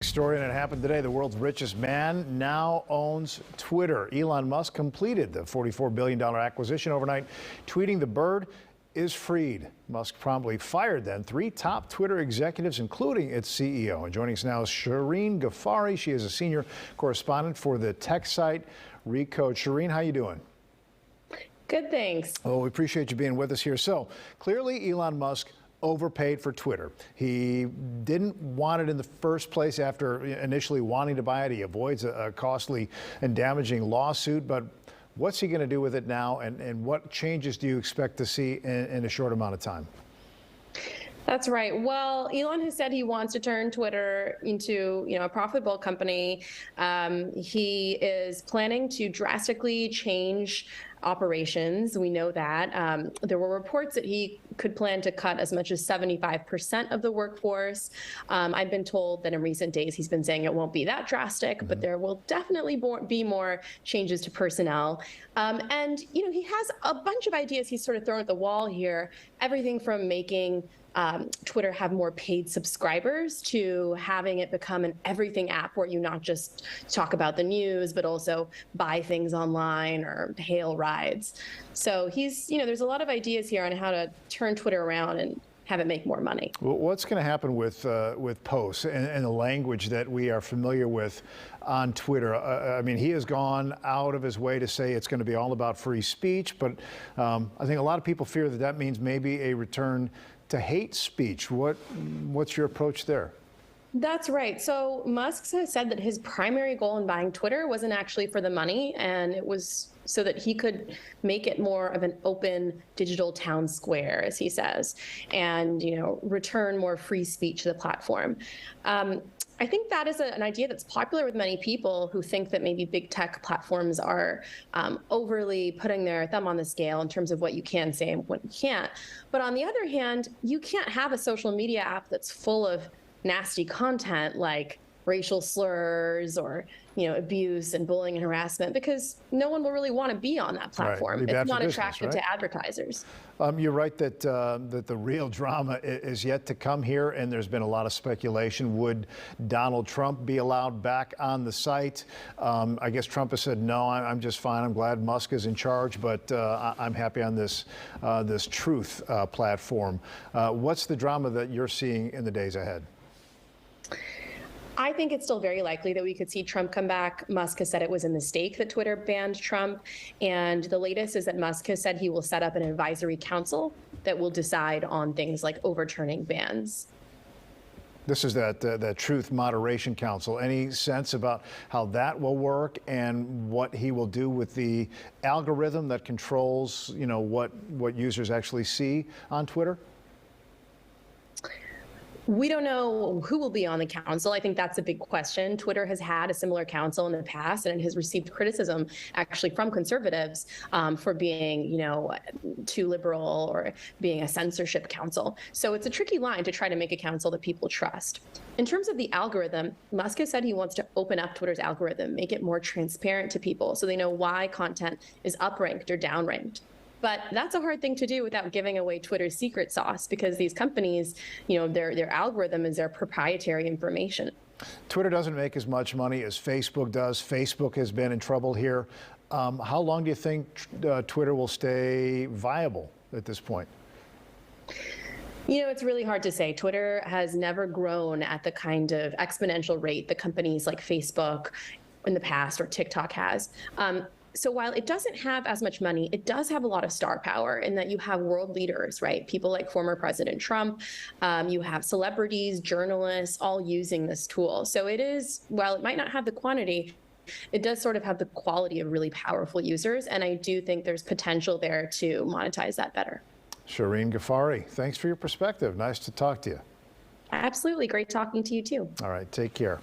Story, and it happened today. The world's richest man now owns Twitter. Elon Musk completed the $44 billion acquisition overnight, tweeting the bird is freed. Musk promptly fired then three top Twitter executives, including its CEO. And joining us now is Shireen Ghaffari. She is a senior correspondent for the tech site Recode. Shireen, how you doing? Good, thanks. Well, we appreciate you being with us here. So clearly Elon Musk overpaid for Twitter. He didn't want it in the first place after initially wanting to buy it. He avoids a costly and damaging lawsuit. But what's he going to do with it now? And what changes do you expect to see in a short amount of time? That's right. Well, Elon has said he wants to turn Twitter into, a profitable company. He is planning to drastically change operations. We know that. There were reports that he could plan to cut as much as 75% of the workforce. I've been told that in recent days he's been saying it won't be that drastic, but there will definitely be more changes to personnel. And he has a bunch of ideas he's sort of thrown at the wall here, everything from making Twitter have more paid subscribers to having it become an everything app where you not just talk about the news, but also buy things online or hail rides. So there's a lot of ideas here on how to turn Twitter around and have it make more money. Well, what's going to happen with posts and the language that we are familiar with on Twitter? I mean, he has gone out of his way to say it's going to be all about free speech, but I think a lot of people fear that means maybe a return to hate speech. What's your approach there? That's right. So Musk has said that his primary goal in buying Twitter wasn't actually for the money, and it was so that he could make it more of an open digital town square, as he says, and return more free speech to the platform. I think that is an idea that's popular with many people who think that maybe big tech platforms are overly putting their thumb on the scale in terms of what you can say and what you can't. But on the other hand, you can't have a social media app that's full of nasty content like racial slurs or abuse and bullying and harassment, because no one will really want to be on that platform. Right. It's not business, attractive right? to advertisers. You're right that the real drama is yet to come here, and there's been a lot of speculation. Would Donald Trump be allowed back on the site? I guess Trump has said, no, I'm just fine. I'm glad Musk is in charge, but I'm happy on this Truth platform. What's the drama that you're seeing in the days ahead? I think it's still very likely that we could see Trump come back. Musk has said it was a mistake that Twitter banned Trump. And the latest is that Musk has said he will set up an advisory council that will decide on things like overturning bans. This is that Truth Moderation Council. Any sense about how that will work and what he will do with the algorithm that controls, what users actually see on Twitter? We don't know who will be on the council. I think that's a big question. Twitter has had a similar council in the past, and it has received criticism actually from conservatives for being, too liberal or being a censorship council. So it's a tricky line to try to make a council that people trust. In terms of the algorithm, Musk has said he wants to open up Twitter's algorithm, make it more transparent to people so they know why content is upranked or downranked. But that's a hard thing to do without giving away Twitter's secret sauce, because these companies, their algorithm is their proprietary information. Twitter doesn't make as much money as Facebook does. Facebook has been in trouble here. How long do you think Twitter will stay viable at this point? It's really hard to say. Twitter has never grown at the kind of exponential rate that companies like Facebook in the past or TikTok has. So while it doesn't have as much money, it does have a lot of star power in that you have world leaders, right? People like former President Trump, you have celebrities, journalists, all using this tool. So it is, while it might not have the quantity, it does sort of have the quality of really powerful users. And I do think there's potential there to monetize that better. Shireen Ghaffari, thanks for your perspective. Nice to talk to you. Absolutely. Great talking to you, too. All right. Take care.